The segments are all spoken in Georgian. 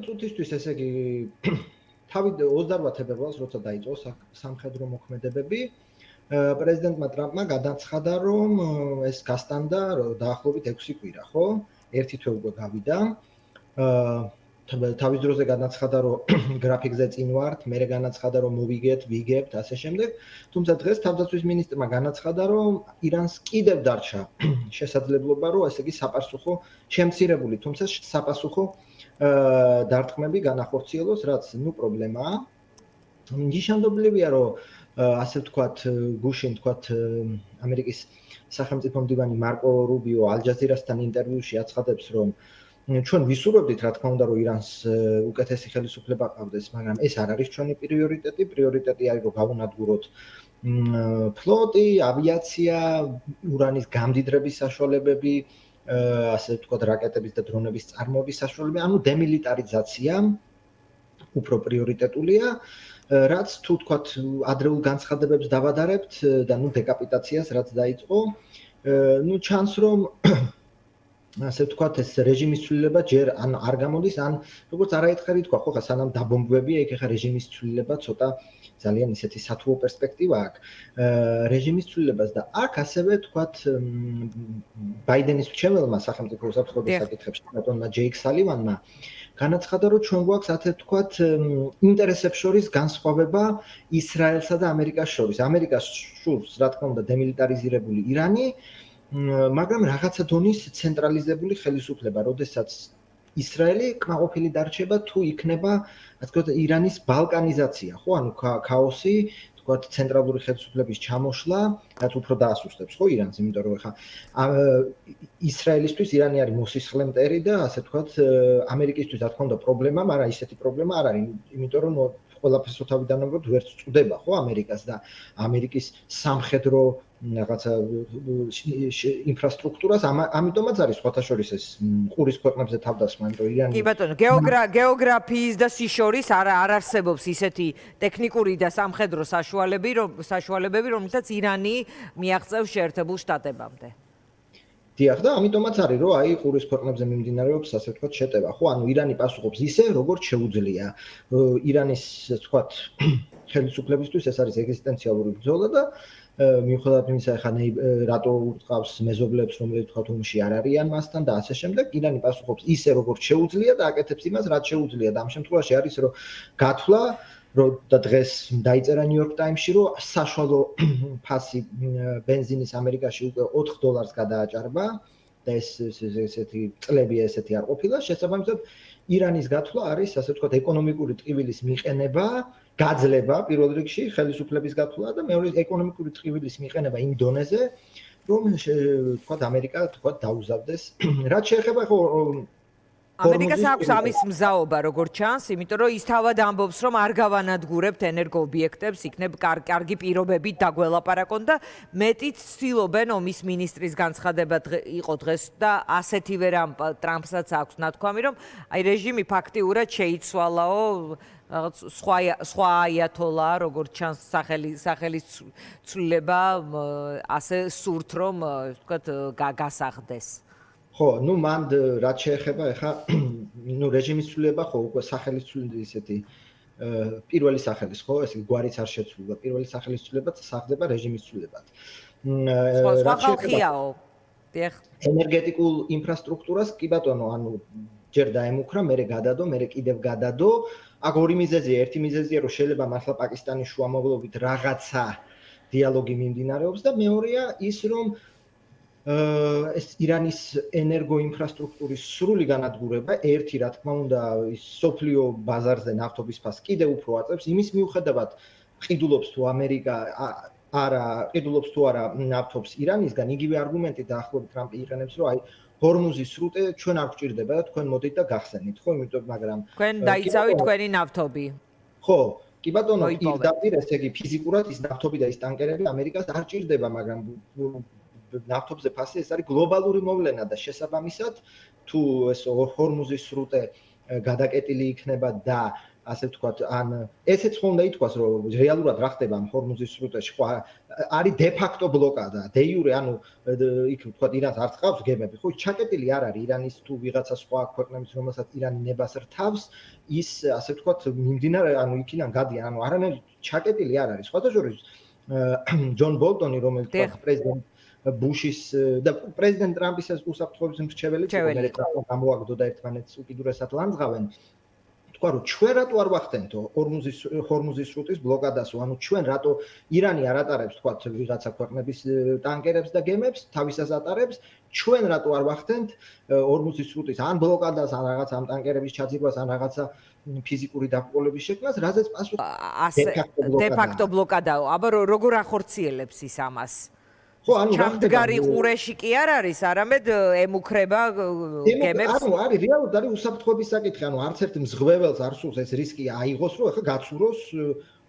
წუთისთვის ესე იგი თავი 28 თებერვალს როცა დაიწყო სამხედრო მოქმედებები, პრეზიდენტმა ტრამპმა გადაცხადა, რომ ეს გასტანდა დაახლოებით 6 კვირა, ხო? ერთი თვე უკვე გავიდა. თავის დროზე განაცხადა, რომ გრაფიკზე წინ ვართ, მერე განაცხადა, რომ მოვიგებთ, ვიგებთ, ასე შემდეგ. თუმცა დღეს თავდაცვის მინისტრმა განაცხადა, რომ ირანს კიდევ დარჩა შესაძლებლობა, რომ ესე იგი საპასუხო შემცირებული, თუმცა საპასუხო დარტყმები განახორციელოს, რაც პრობლემაა. ნიშანდობლივია, რომ ასე ვთქვათ, გუშინ ვთქვათ, ამერიკის სახელმწიფო მდივანი მარკო რუბიო ალ-ჯაზირასთან ინტერვიუში აცხადებს, რომ ჩვენ ვისურვებდით, რა თქმა უნდა, რომ ირანს უკეთესი ხელისუფლება ყავდეს, მაგრამ ეს არ არის ჩვენი პრიორიტეტი. პრიორიტეტი არის, რომ გავუნადგუროთ ფლოტი, ავიაცია, ურანის გამდიდრების საშუალებები, ასე ვთქვათ, რაკეტების და დრონების წარმოების საშუალებები, ანუ დემილიტარიზაცია უფრო პრიორიტეტულია, რაც თუ ვთქვათ, ადრეულ განცხადებებს დავადარებთ და დეკაპიტაციას რაც დაიწყო, ჩანს, რომ ასე ვთქვათ, ეს რეჟიმის ცვლილება ჯერ არ გამოდის, ან როგორც არაერთხელ თქვა, ხო, სანამ დაბომბვებია, იქ ახლა რეჟიმის ცვლილება ცოტა ძალიან ისეთი სათუო პერსპექტივა აქვს რეჟიმის ცვლილებას და აქ ასევე ვთქვათ, ბაიდენის მრჩეველმა სახელმწიფო უსაფრთხოების საკითხებში ბატონმა ჯეიკ სალივანმა განაცხადა, რომ ჩვენ გვაქვს ასე ვთქვათ, ინტერესებს შორის განსხვავება ისრაელსა და ამერიკას შორის. ამერიკას სურს, რა თქმა უნდა, დემილიტარიზირებული ირანი, მაგრამ რაღაცა დონის ცენტრალიზებული ხელისუფლება, როდესაც ისრაელი კმაყოფილი დარჩება თუ იქნება, ასე ვთქვათ, ირანის ბალკანიზაცია, ხო, ანუ ქაოსი, ვთქვათ, ცენტრალური ხელისუფლების ჩამოშლა, რაც უფრო დაასუსტებს, ხო, ირანს, იმიტომ რომ ხა ისრაელისთვის ირანი არის მოსისხლე მტერი და ასე ვთქვათ, ამერიკისთვის, რა თქმა უნდა, პრობლემა, მაგრამ ისეთი პრობლემა არ არის, იმიტომ რომ ყველაფერს თავიდანვე ვერც წუდება, ხო, ამერიკას და ამერიკის სამხედრო რაღაცა ინფრასტრუქტურას, ამიტომაც არის სხვათა შორის ეს ყურის ქვეყნებზე თავდასხმა, იმიტომ ირანი კი ბატონო, გეოგრაფიის და სიშორის არ არსებობს ისეთი ტექნიკური და სამხედრო საშუალებები, რომელთაც ირანი მიაღწევს შეერთებულ შტატებამდე. დიახ, და ამიტომაც არის, რომ აი ყურის ქვეყნებზე მიმდინარეობს, ასე ვთქვათ, შეტევა, ხო, ანუ ირანი პასუხობს ისე, როგორც შეუძლია. ირანის, ვთქვათ, ხელისუფლებისთვის ეს არის ეგზისტენციალური ბრძოლა და მიუხედავად იმისა, ხა რატო ურტყავს მეზობლებს, რომლებიც თქვათ ომში არ არიან მასთან და ასე შემდეგ, ირანი პასუხობს ისე, როგორც შეუძლია და აკეთებს იმას, რაც შეუძლია და ამ შემთხვევაში არის, რომ გათვლა, რომ და დღეს დაიწერა ნიუ-იორკ ტაიმსში, რომ საშუალო ფასი ბენზინის ამერიკაში უკვე $4 გადააჭარბა და ეს ესეთი წლებია ესეთი არ ყოფილა, შესაბამისად ირანის გათვლა არის, ასე ვთქვათ, ეკონომიკური ტყივილის მიყენება, გაძლება პირველ რიგში ხელისუფლების გათვლა და მეორე ეკონომიკური ტყივილის მიყენება იმ დონეზე, რომ ვთქვათ, ამერიკა ვთქვათ დაუზავდეს. რაც შეეხება ხო ამერიკას აქვს ამის მზაობა, როგორც ჩანს, იმიტომ რომ ის თავად ამბობს, რომ არ გავანადგურებთ ენერგოობიექტებს, იქნებ კარგი პირობებით დაგველაპარაკონ და მეტიც ცდილობენ ომის მინისტრის განცხადება იყო დღეს და ასეთივე რამ ტრამპსაც აქვს ნათქვამი, რომ აი რეჟიმი ფაქტიურად შეიცვალაო, რაღაც სხვა აიათოლა, როგორც ჩანს სახელის ცვლილება, ასე სურთ, რომ ვთქვათ, გასახდეს. ხო, მან რაც შეეხება, ეხა რეჟიმის ცვლილება, ხო, უკვე სახელის ცვლილება ისეთი პირველი სახელის, ხო, ესე გვარიც არ შეცვლილა. პირველი სახელის ცვლილებაც სახდება რეჟიმის ცვლილებად. სხვა ხალხიაო. დიახ. ენერგეტიკულ ინფრასტრუქტურას კი ბატონო, ანუ ჯერ დაემუქრა, მერე გადადო, მერე კიდევ გადადო. აქ ორი მიზეზია, ერთი მიზეზია, რომ შეიძლება მართლა პაკისტანის შუამავლობით რაღაცა დიალოგი მიმდინარეობს და მეორეა ის, რომ ეს ირანის ენერგოინფრასტრუქტურის სრული განადგურება, ერთი რა თქმა უნდა, ის სოფლიო ბაზარზე ნავთობის ფასს კიდევ უფრო აწევს, იმის მიუხედავად ყიდულობს თუ ამერიკა ყიდულობს თუ არა ნავთობს ირანისგან, იგივე არგუმენტი დაახლოებით ტრამპი იყენებს, რომ აი ჰორმუზის სრუტე ჩვენ არ გვჭირდება და თქვენ მოდით და გახსენით, ხო, იმიტომ მაგრამ თქვენ დაიცავით თქვენი ნავთობი. ხო, კი ბატონო, პირდაპირ ესე იგი ფიზიკურად ის ნავთობი და ის ტანკერები ამერიკას არ ჭირდება, მაგრამ ნავთობზე ფასი ეს არის გლობალური მოვლენა და შესაბამისად თუ ეს ჰორმუზის სრუტე გადაკეტილი იქნება და ასე ვთქვათ, ან ესეც ხომ უნდა ითქვას, რომ რეალურად რა ხდება ამ ჰორმუზის სრუტეში, ხო არის de facto ბლოკადა, de jure, ანუ იქ ვთქვათ, ირანს არ წავს გემები, ხო, ჩაკეტილი არ არის ირანის თუ ვიღაცა სხვა ქვეყნების, რომელსაც ირანი ნებას რთავს, ის ასე ვთქვათ, მიმდინარე, ანუ იქიდან გადიან, ანუ არანაირი ჩაკეტილი არ არის. სხვათა შორის ჯონ ბოლტონი, რომელიც თქვა პრეზიდენტ ბუშის და პრეზიდენტ ტრამპის უსაფრთხოების მრჩეველი იყო, მე გამოაგდო და ერთმანეთს უკიდურესად ლანძღავენ. თქვა რომ ჩვენ რატო არ ვახდენთო ჰორმუზის სრუტის ბლოკადასო, ანუ ჩვენ რატო ირანი არ ატარებს თქვა ვიღაცა ქვეყნების ტანკერებს და გემებს, თავისას ატარებს, ჩვენ რატო არ ვახდენთ ჰორმუზის სრუტის ან ბლოკადას, ან რაღაც ამ ტანკერების ჩაძირვას, ან რაღაცა ფიზიკური დაბრკოლების შექმნას, რაზეც პასუხი de facto ბლოკადაა. აბა როგორ ახორციელებს ის ამას? ხო, ანუ ჩამდგარი ყურეში კი არ არის, არამედ ემუქრება გემებს. ანუ არის რეალურად არის უსაფრთხოების საკითხი, ანუ არც ერთ მზღვეველს არ სურს ეს რისკი აიღოს, რომ ახლა გაცუროს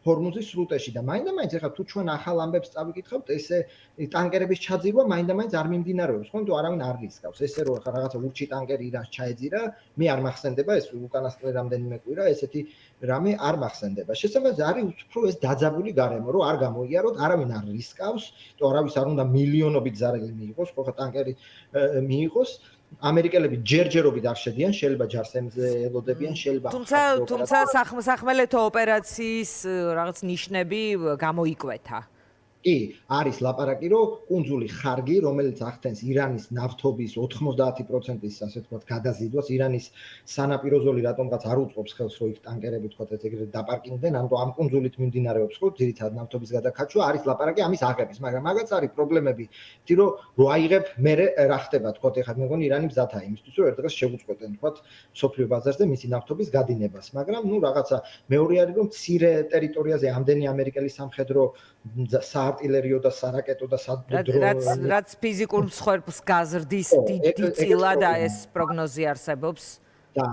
ჰორმუზის სრუტეში და მაინდა-მაინც ახლა თუ ჩვენ ახალ ამბებს წავიკითხავთ, ესე ტანკერების ჩაძირვა მაინდა-მაინც არ მიმდინარეობს, ხო, იმიტომ არავინ არ რისკავს. ესე რომ ახლა რაღაცა ურჩი ტანკერი ირანს ჩაეძირა, მე არ მახსენდება ეს უკანასკნელი რამდენიმე კვირა ესეთი რამე არ მახსენდება. შესაძლოა არის უფრო ეს დაძაბული გარემო, რომ არ გამოიაროთ, არავინ არ რისკავს, იმიტომ არავის არ უნდა მილიონობით ზარელი მიიღოს, ხო, ტანკერი მიიღოს. ამერიკელები ჯერჯერობით არ შედიან, შეიძლება ჯარსემზე ელოდებიან, შეიძლება. თუმცა სახმელეთო ოპერაციის რაღაც ნიშნები გამოიკვეთა. კი, არის ლაპარაკი, რომ კუნძული ხარგი, რომელიც ახდენს ირანის ნავთობის 90%-ის, ასე ვთქვათ, გადაზიდვას, ირანის სანაპირო ზოლი რატომღაც არ უწყობს ხელს, რომ იქ ტანკერები ვთქვათ, ეგრეთ დაპარკინგდნენ, ამიტომ ამ კუნძულით მიმდინარეობს, ხო, ძირითადად ნავთობის გადაკაჩვა, არის ლაპარაკი ამის აღების, მაგრამ მაგაც არის პრობლემები, რომ რო აიღებ, მერე რა ხდება, ვთქვათ, ეხლა მე მგონი ირანი მზადაა იმისთვის, რომ ერთ დღეს შეუწყვეტენ, ვთქვათ, სოფლიო ბაზარზე მისი ნავთობის გადინებას, მაგრამ ნუ რაღაცა მეორე არის, რომ მცირე ტერიტორიაზე ამდენი ამერიკელი სამხედრო არტილერიო და სარაკეტო და რაც ფიზიკურ მსხვერპლს გაზრდის დიდწილა და ეს პროგნოზი არსებობს და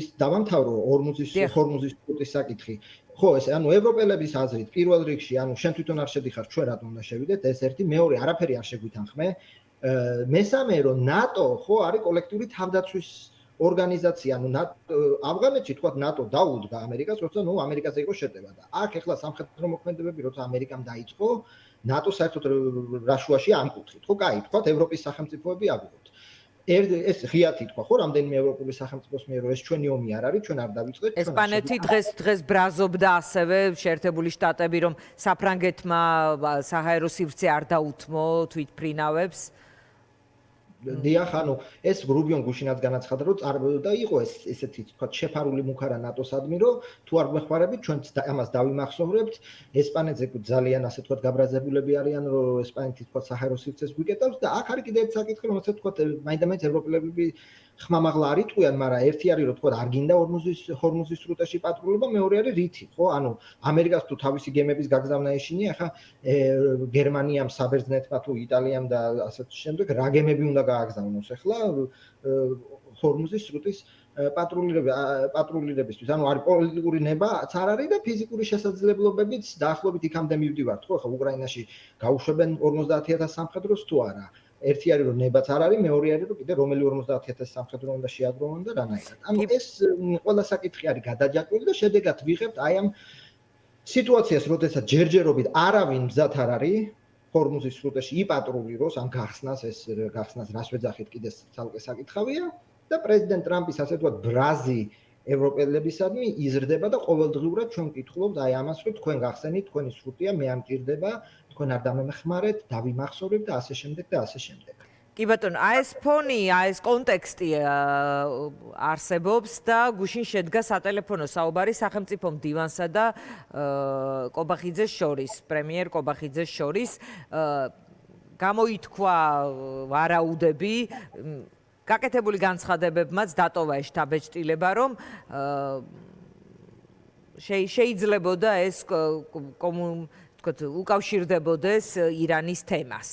ის დავამთავრო ჰორმუზის სრუტის საკითხი. ხო, ეს ანუ ევროპელების აზრით პირველ რიგში, ანუ შენ თვითონ არ შედიხარ, ჩვენ რატომ უნდა შევიდეთ, ეს ერთი, მეორე, არაფერი არ შეგვითანხმე. მესამე, რომ ნატო ხო არის კოლექტიური თავდაცვის ორგანიზაცია, ანუ ავღანეთში თქვა ნატო დაუდგა ამერიკას, როცა ნუ ამერიკაზე იყო შეტევა და აქ ახლა სამხედრო მოქმედებები როცა ამერიკამ დაიწყო, ნატო საერთოდ რაშუაში ამკუთხით, ხო, კაი, თქვა ევროპის სახელმწიფოები აგვიღოთ. ეს ღიათი თქვა, ხო, რამდენიმე ევროპული სახელმწიფოს მიერ ეს ჩვენი ომი არ არის, ჩვენ არ დავიწყეთ. ესპანეთი დღეს ბრაზობდა ასევე შეერთებული შტატები, რომ საფრანგეთმა საჰაერო სივრცე არ დაუთმო თვითფრინავებს. დიახ, ანუ ეს რუბიონ გუშინაც განაცხადა, რომ და იყო ეს ესეთი თქვა შეფარული მუქარა ნატოსადმი, რომ თუ არ გვეხმარებით, ჩვენ ამას დავიმახსოვრებთ. ესპანეთზე ძალიან ასე თქვა გაბრაზებულები არიან, რომ ესპანეთი თქვა საჰაერო სივრცეს გვიკეტავს და აქ არის კიდევ ერთი საკითხი, რომელსაც თქვა მაინდა-მაინც ევროპელები ხმამაღლა არ იტყვიან, მაგრამ ერთი არის რომ თქვა არ გინდა ჰორმუზის სრუტეში პატრულობა, მეორე არის რითი, ხო? ანუ ამერიკას თუ თავისი გემების გაგზავნა ეშინია, ახლა გერმანიამ, საბერძნეთმა თუ იტალიამ და ასე შემდეგ რა გემები უნდა გააგზავნოს ახლა ჰორმუზის სრუტის პატრულირებისთვის. ანუ არის პოლიტიკური ნებაც არ არის და ფიზიკური შესაძლებლობებიც დაახლოებით იქამდე მივდივართ, ხო? ახლა უკრაინაში გაუშვებენ 50000 სამხედროს თუ არა? ერთი არის რომ ნებაც არ არის, მეორე არის რომ კიდე რომელი 50000 სამხედრო უნდა შეაგროვონ და რანაირად. ანუ ეს ყველა საკითხი არის გადაჯაკვილი და შედეგად ვიღებთ აი ამ სიტუაციას, როდესაც ჯერჯერობით არავინ მზად არ არის ჰორმუზის სრუტეში იპატრულიროს, ან გახსნას რას ვეძახით კიდე ცალკე საკითხავია და პრეზიდენტ ტრამპის ასე ვთქვათ ბრაზი ევროპელებისადმი იზრდება და ყოველდღიურად ჩვენ ვკითხულობთ აი ამას, რომ თქვენ გახსენით, თქვენი სრუტია, მე ამჭირდება, თქვენ არ დამემეხმარეთ, დავიმახსოვრებ და ასე შემდეგ და ასე შემდეგ. კი ბატონო, აი ეს ფონი, აი ეს კონტექსტი არსებობს და გუშინ შედგა სატელეფონო საუბარი სახელმწიფო მდივანსა და კობახიძეს შორის, პრემიერ კობახიძეს შორის. გამოითქვა ვარაუდები, გაკეთებული განცხადებებმაც დატოვა ეს შტაბ-ეჭდილება, რომ შეიძლებოდა ეს თქვათ უკავშირდებოდეს ირანის თემას.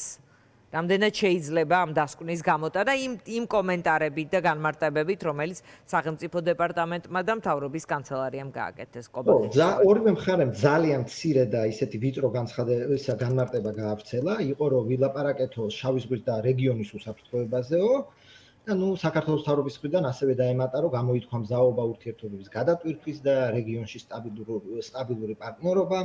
რამდენად შეიძლება ამ დასკვნის გამოტანა იმ კომენტარებით და განმარტებებით, რომელიც სახელმწიფო დეპარტამენტმა და მთავრობის კანცელარიამ გააკეთეს კობახიძეს. ორივე მხარემ ძალიან მცირე და ისეთი ვიწრო განმარტება გაავრცელა, იყო რომ ვილაპარაკეთო შავი ზღვის და რეგიონის უსაფრთხოებაზეო და საქართველოს მთავრობის მხრიდან ასევე დაემატა, რომ გამოითქვა მზაობა ურთიერთობების გადატვირთვის და რეგიონში სტაბილური პარტნიორობა.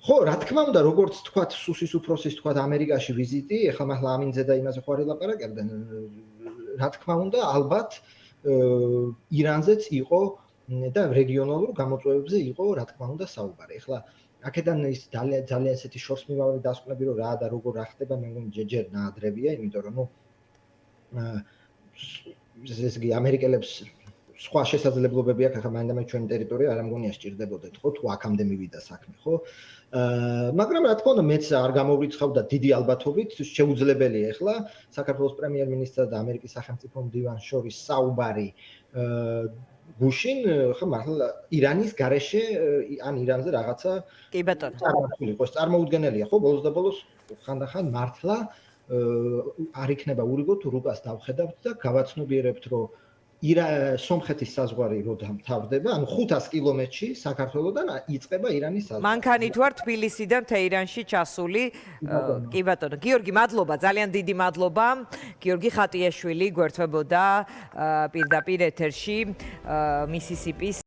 ხო, რა თქმა უნდა, როგორც თქვათ, სუსის უფროსის თქვათ ამერიკაში ვიზიტი, ეხლა მართლა ამინძე და იმაზე ხوار ელაპარაკებდნენ. რა თქმა უნდა, ალბათ ირანზეც იყო და რეგიონალურ გამოწვევებზე იყო, რა თქმა უნდა, საუბარი. ეხლა აქედან ის ძალიან ესეთი შორსმიმავალი დასკვნები რომ რა და როგორ რა ხდება, მე მგონი ჯერ ნაადრევია, იმიტომ რომ ესე იგი ამერიკელებს სხვა შესაძლებლობები აქვს, ახლა მაინდა-მაინც ჩვენი ტერიტორია არ ამგონია სჭირდებოდეთ, ხო, თუ აქამდე მივიდა საქმე, ხო? მაგრამ რა თქმა უნდა, მეც არ გამოვრიცხავ და დიდი ალბათობით შეუძლებელია ახლა საქართველოს პრემიერ-მინისტრსა და ამერიკის სახელმწიფო მდივანს შორის საუბარი გუშინ, ხო, მართლა ირანის გარეშე ან ირანზე რაღაცა კი ბატონო. წარმართული იყოს, წარმოუდგენელია, ხო, ბოლოს და ბოლოს ხანდახან მართლა არ იქნება ურიგო თუ რუკას დავხედავთ და გავაცნობიერებთ, რომ სომხეთის საზღვარი რო დამთავრდება, ანუ 500 კილომეტრში საქართველოდან იწყება ირანის საზღვარი. მანქანით ვარ თბილისიდან თეირანში ჩასული. კი ბატონო, გიორგი, მადლობა, ძალიან დიდი მადლობა. გიორგი ხატიაშვილი გვერდთვებოდა პირდაპირ ეთერში მისისიპის